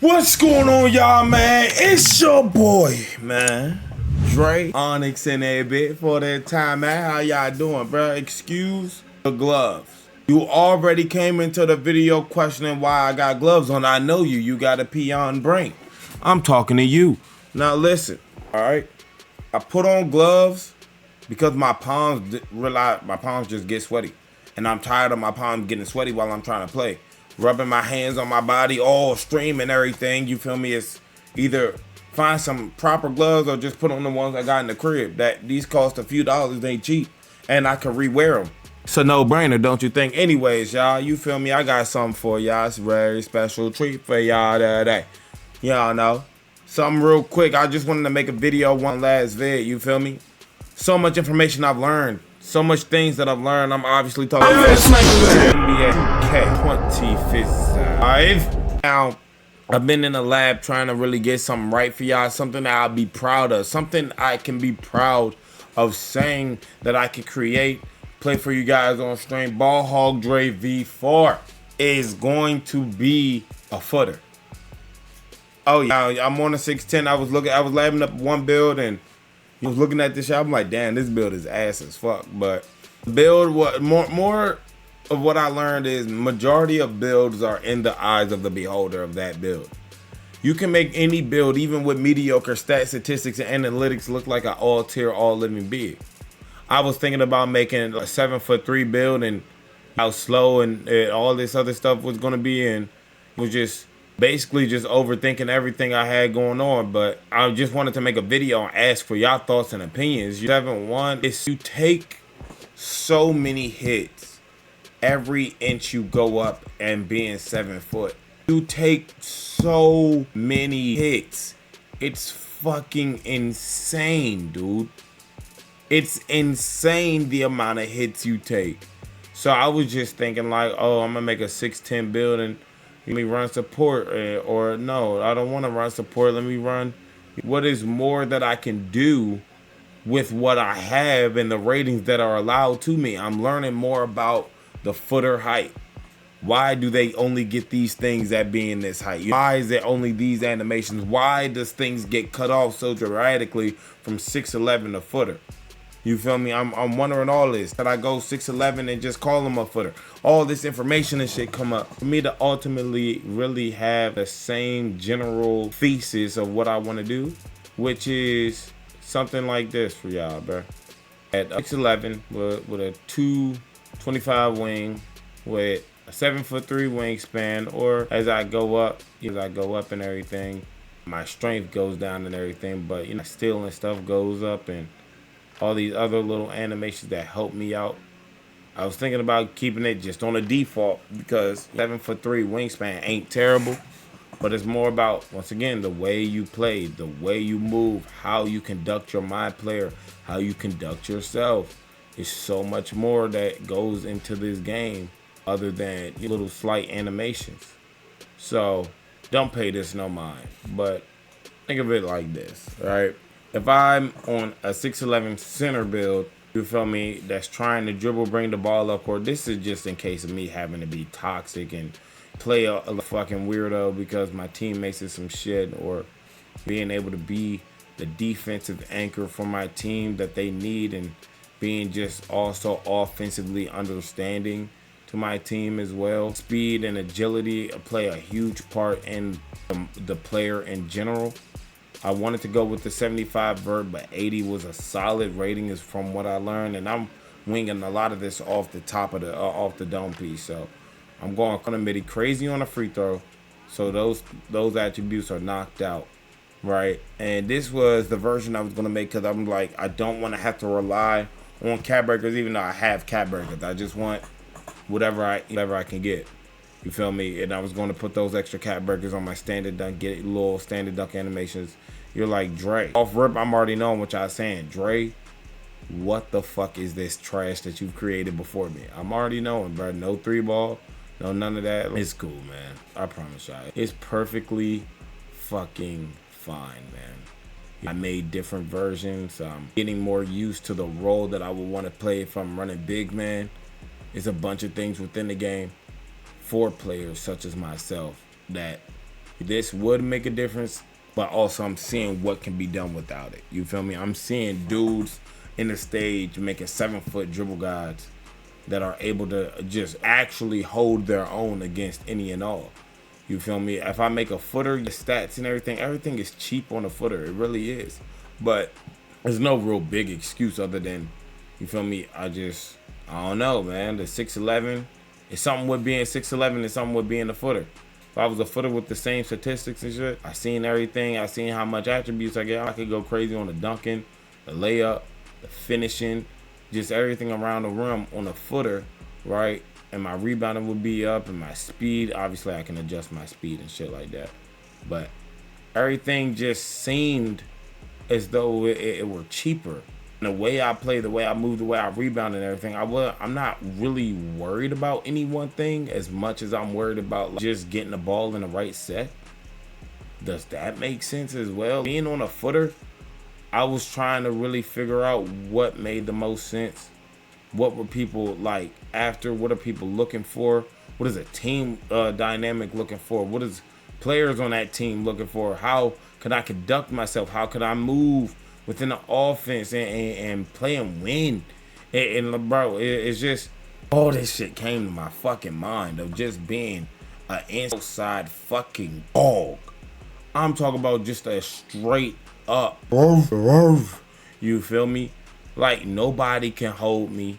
What's going on, y'all, man? It's your boy, man, Dre, ONYX in there, bit for that time, man. How y'all doing, bro? Excuse the gloves. You already came into the video questioning why I got gloves on. I know you. You got a peon brain. I'm talking to you. Now listen, all right? I put on gloves because my palms just get sweaty, and I'm tired of my palms getting sweaty while I'm trying to play. Rubbing my hands on my body, all stream and everything, you feel me? It's either find some proper gloves or just put on the ones I got in the crib. That these cost a few dollars, they cheap, and I can re-wear them. It's a no-brainer, don't you think? Anyways, y'all, you feel me? I got something for y'all. It's a very special treat for y'all today. Y'all know. Something real quick. I just wanted to make a video, one last vid, you feel me? So much information I've learned. So much things that I've learned. I'm obviously talking about NBA 2K25. Now, I've been in the lab trying to really get something right for y'all. Something that I'll be proud of. Something I can be proud of saying that I can create. Play for you guys on stream. Ball Hog Dre V4 is going to be a footer. Oh yeah, I'm on a 610. I was labbing up one build and I was looking at this shot. I'm like, damn, this build is ass as fuck. But build, what more of what I learned is majority of builds are in the eyes of the beholder of that build. You can make any build, even with mediocre stat statistics and analytics, look like an all-tier, all-living being. I was thinking about making a 7'3" build and how slow and all this other stuff was gonna be, and was just basically just overthinking everything I had going on. But I just wanted to make a video and ask for y'all thoughts and opinions. 7-1 is you take so many hits every inch you go up, and being 7 foot, you take so many hits. It's fucking insane, dude. It's insane the amount of hits you take. So I was just thinking like, oh, I'm gonna make a 6'10" build and let me run support, or no, I don't want to run support. Let me run what is more that I can do with what I have and the ratings that are allowed to me. I'm learning more about the footer height. Why do they only get these things at being this height? Why is it only these animations? Why does things get cut off so dramatically from 6'11" to footer? You feel me? I'm wondering all this. Should I go 6'11" and just call him a footer? All this information and shit come up. For me to ultimately really have the same general thesis of what I want to do, which is something like this for y'all, bro. At 6'11" with a 225 wing, with a 7'3" wingspan, or as I go up and everything, my strength goes down and everything, but you know, stealing stuff goes up and all these other little animations that help me out. I was thinking about keeping it just on a default because 7'3" wingspan ain't terrible, but it's more about, once again, the way you play, the way you move, how you conduct your mind player, how you conduct yourself. There's so much more that goes into this game other than little slight animations. So don't pay this no mind, but think of it like this, right? If I'm on a 6'11" center build, you feel me, that's trying to dribble, bring the ball up, or this is just in case of me having to be toxic and play a fucking weirdo because my team makes it some shit, or being able to be the defensive anchor for my team that they need, and being just also offensively understanding to my team as well. Speed and agility play a huge part in the player in general. I wanted to go with the 75 vert, but 80 was a solid rating is from what I learned, and I'm winging a lot of this off the top of the off the dome piece. So I'm going kind of midi crazy on a free throw, so those attributes are knocked out, right? And this was the version I was gonna make because I'm like, I don't want to have to rely on cat breakers, even though I have cat breakers. I just want whatever I can get. You feel me? And I was going to put those extra cat breakers on my standard dunk, get little standard dunk animations. You're like, Dre. Off rip, I'm already knowing what y'all saying. Dre, what the fuck is this trash that you've created before me? I'm already knowing, bro. No 3-ball, no none of that. It's cool, man. I promise y'all. It's perfectly fucking fine, man. I made different versions. I'm getting more used to the role that I would want to play if I'm running big man. It's a bunch of things within the game for players such as myself that This would make a difference, but also I'm seeing what can be done without it. You feel me? I'm seeing dudes in the stage making 7-foot dribble guides that are able to just actually hold their own against any and all. You feel me? If I make a footer, the stats and everything is cheap on a footer. It really is. But there's no real big excuse other than, you feel me? I don't know, man. The 6'11", it's something with being 6'11", it's something with being a footer. If I was a footer with the same statistics and shit, I seen everything. I seen how much attributes I get. I could go crazy on the dunking, the layup, the finishing, just everything around the rim on a footer, right? And my rebounding would be up, and my speed. Obviously, I can adjust my speed and shit like that. But everything just seemed as though it were cheaper. And the way I play, the way I move, the way I rebound and everything, I'm not really worried about any one thing as much as I'm worried about just getting the ball in the right set. Does that make sense as well? Being on a footer, I was trying to really figure out what made the most sense. What were people like after? What are people looking for? What is a team dynamic looking for? What is players on that team looking for? How could I conduct myself? How could I move within the offense and play and win? And bro, it's just all this shit came to my fucking mind of just being an inside fucking dog. I'm talking about just a straight up. You feel me? Like nobody can hold me.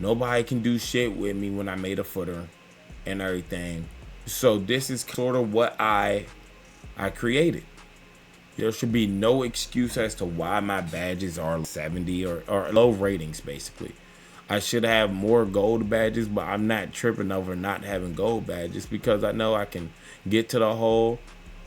Nobody can do shit with me when I made a footer and everything. So this is sort of what I created. There should be no excuse as to why my badges are 70 or low ratings, basically. I should have more gold badges, but I'm not tripping over not having gold badges because I know I can get to the hole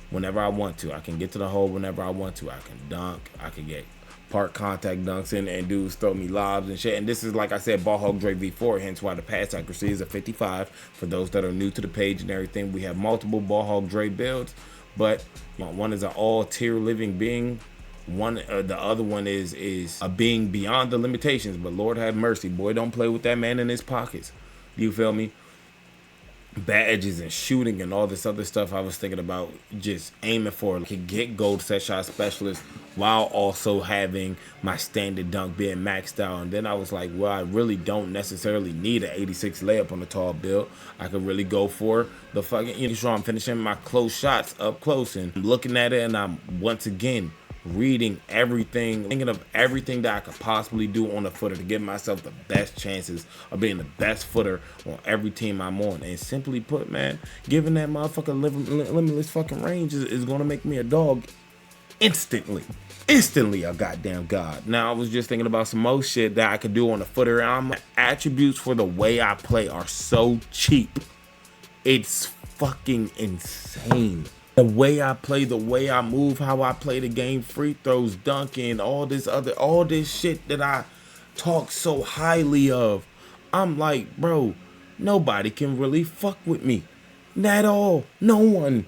whenever I want to. I can get to the hole whenever I want to. I can dunk. I can get part contact dunks in and dudes throw me lobs and shit. And this is, like I said, Ball Hog Dre V4, hence why the pass accuracy is a 55. For those that are new to the page and everything, we have multiple Ball Hog Dre builds, but one is an all-tier living being. The other one is a being beyond the limitations, but Lord have mercy, boy, don't play with that man in his pockets. You feel me? Badges and shooting and all this other stuff I was thinking about just aiming for. Could get gold set shot specialist while also having my standard dunk being maxed out. And then I was like, well, I really don't necessarily need an 86 layup on the tall build. I could really go for the fucking, you know, sure I'm finishing my close shots up close and I'm looking at it, and I'm once again reading everything, thinking of everything that I could possibly do on the footer to give myself the best chances of being the best footer on every team I'm on. And simply put, man, giving that motherfucker limitless fucking range is going to make me a dog instantly a goddamn god. Now I was just thinking about some more shit that I could do on the footer. Attributes for the way I play are so cheap, it's fucking insane. The way I play, the way I move, how I play the game, free throws, dunking, all this shit that I talk so highly of. I'm like, bro, nobody can really fuck with me. Not at all. No one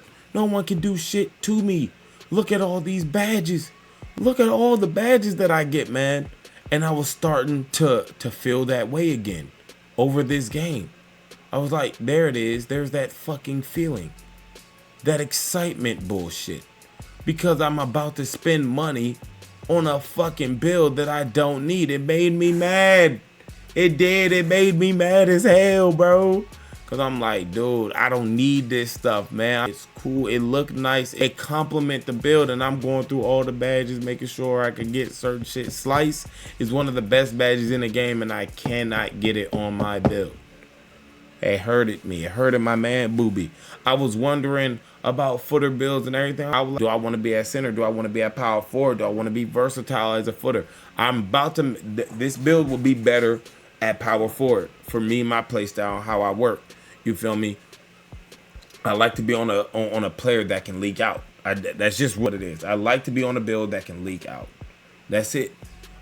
can do shit to me. Look at all these badges. Look at all the badges that I get, man. And I was starting to feel that way again over this game. I was like, there it is. There's that fucking feeling. That excitement bullshit, because I'm about to spend money on a fucking build that I don't need. It made me mad. It did. It made me mad as hell, bro. Cause I'm like, dude, I don't need this stuff, man. It's cool. It looked nice. It complement the build, and I'm going through all the badges, making sure I can get certain shit. Slice is one of the best badges in the game, and I cannot get it on my build. It hurted me. It hurted my man Booby. I was wondering about footer builds and everything. Do I want to be at center? Do I want to be at power forward? Do I want to be versatile as a footer? I'm about to. This build will be better at power forward for me, my play style, how I work. You feel me? I like to be on a player that can leak out. That's just what it is. I like to be on a build that can leak out. That's it.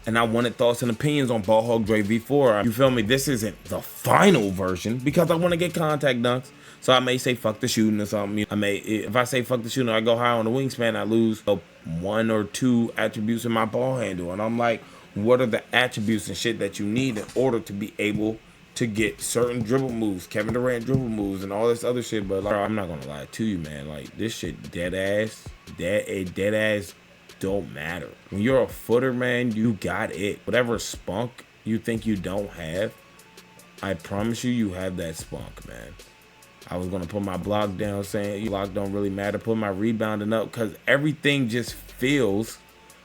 And I wanted thoughts and opinions on Ball Hog Dre V4. You feel me? This isn't the final version because I want to get contact dunks. So I may say fuck the shooting or something. If I say fuck the shooting, I go high on the wingspan, I lose 1 or 2 attributes in my ball handle. And I'm like, what are the attributes and shit that you need in order to be able to get certain dribble moves, Kevin Durant dribble moves, and all this other shit. But like, I'm not gonna lie to you, man. Like, this shit dead ass don't matter. When you're a footer, man, you got it. Whatever spunk you think you don't have, I promise you, you have that spunk, man. I was gonna put my block down saying block don't really matter. Put my rebounding up because everything just feels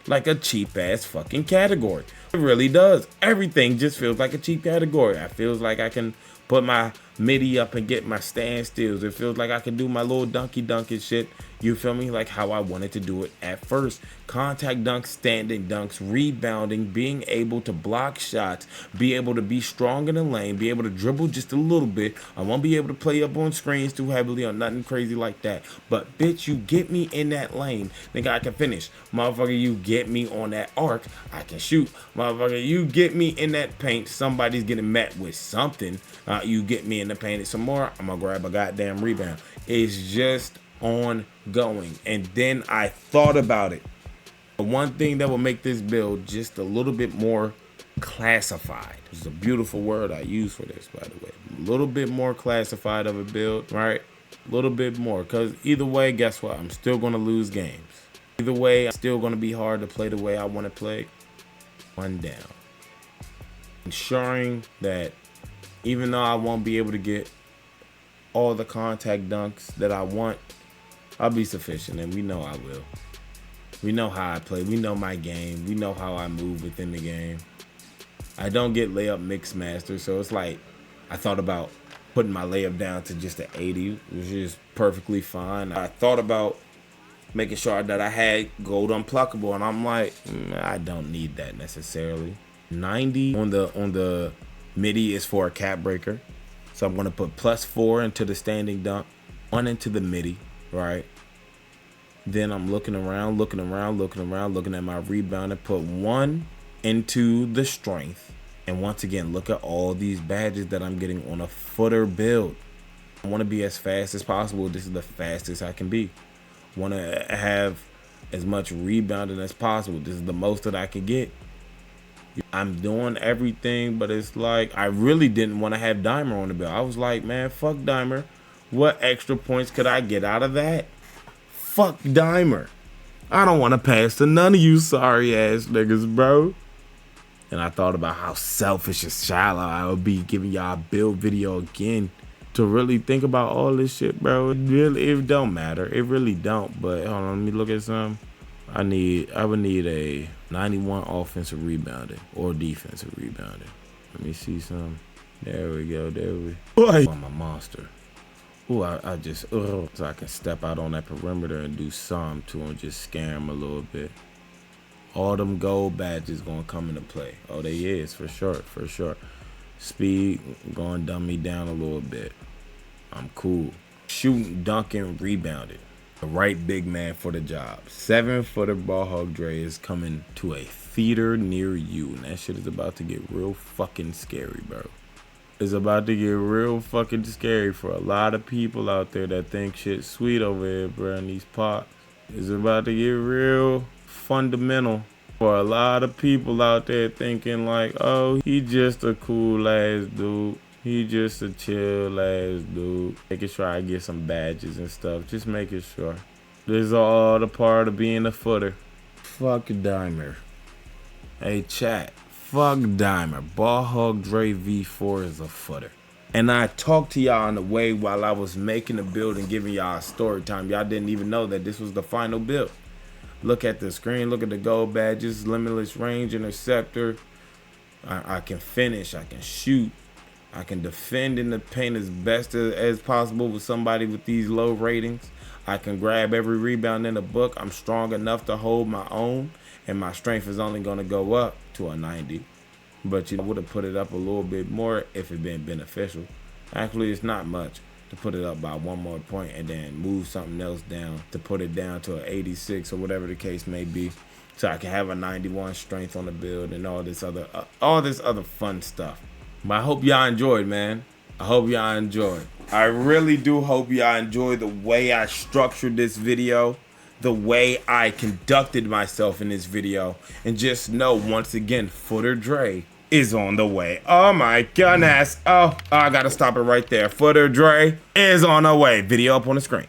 like a cheap ass fucking category. It really does. Everything just feels like a cheap category. I feels like I can put my midi up and get my standstills. It feels like I can do my little dunky dunk and shit. You feel me? Like how I wanted to do it at first. Contact dunks, standing dunks, rebounding, being able to block shots, be able to be strong in the lane, be able to dribble just a little bit. I won't be able to play up on screens too heavily or nothing crazy like that. But bitch, you get me in that lane, nigga, I can finish. Motherfucker, you get me on that arc, I can shoot. Motherfucker, you get me in that paint, somebody's getting met with something. You get me in the paint some more, I'm gonna grab a goddamn rebound. It's just ongoing. And then I thought about it. The one thing that will make this build just a little bit more classified. It's a beautiful word I use for this, by the way. A little bit more classified of a build, right? A little bit more, because either way, guess what? I'm still going to lose games. Either way, it's still going to be hard to play the way I want to play. One down. Ensuring that even though I won't be able to get all the contact dunks that I want, I'll be sufficient, and we know I will. We know how I play. We know my game. We know how I move within the game. I don't get layup mix master, so it's like I thought about putting my layup down to just an 80, which is perfectly fine. I thought about making sure that I had gold unpluckable, and I'm like, I don't need that necessarily. 90 on the midi is for a cap breaker, so I'm gonna put +4 into the standing dunk, 1 into the midi, right? Then I'm looking around, looking at my rebound, and put 1 into the strength. And once again, look at all these badges that I'm getting on a footer build. I want to be as fast as possible. This is the fastest I can be. Want to have as much rebounding as possible. This is the most that I can get. I'm doing everything, but it's like I really didn't want to have Dimer on the build. I was like, man, fuck Dimer. What extra points could I get out of that? Fuck Dimer. I don't want to pass to none of you sorry ass niggas, bro. And I thought about how selfish and shallow I would be giving y'all a build video again to really think about all this shit, bro. It don't matter. It really don't. But hold on, let me look at some. I would need a 91 offensive rebounding or defensive rebounding. Let me see some. There we go. I'm a monster. Ooh, I just, so I can step out on that perimeter and do some to him, just scare him a little bit. All them gold badges gonna come into play. Oh, they is, for sure. Speed, gonna dumb me down a little bit. I'm cool. Shooting, dunking, rebounding. The right big man for the job. 7-footer ball Hog Dre is coming to a theater near you. And that shit is about to get real fucking scary, bro. It's about to get real fucking scary for a lot of people out there that think shit's sweet over here, bro, in these pots. It's about to get real fundamental for a lot of people out there thinking like, oh, he just a cool ass dude. He just a chill ass dude. Making sure I get some badges and stuff. Just making sure. This is all the part of being a footer. Fuck Dimer. Hey, chat. Fuck Dimer. Ball Hog Dre V4 is a footer. And I talked to y'all on the way while I was making the build and giving y'all a story time. Y'all didn't even know that this was the final build. Look at the screen. Look at the gold badges. Limitless range, interceptor. I can finish. I can shoot. I can defend in the paint as best as possible with somebody with these low ratings. I can grab every rebound in the book. I'm strong enough to hold my own. And my strength is only going to go up to a 90. But you would have put it up a little bit more if it been beneficial. Actually, it's not much to put it up by 1 more point and then move something else down to put it down to an 86 or whatever the case may be. So I can have a 91 strength on the build and all this other fun stuff. But I hope y'all enjoyed, man. I hope y'all enjoyed. I really do hope y'all enjoyed the way I structured this video, the way I conducted myself in this video. And just know, once again, Footer Dre is on the way. Oh my goodness. Oh, I gotta stop it right there. Footer Dre is on the way. Video up on the screen.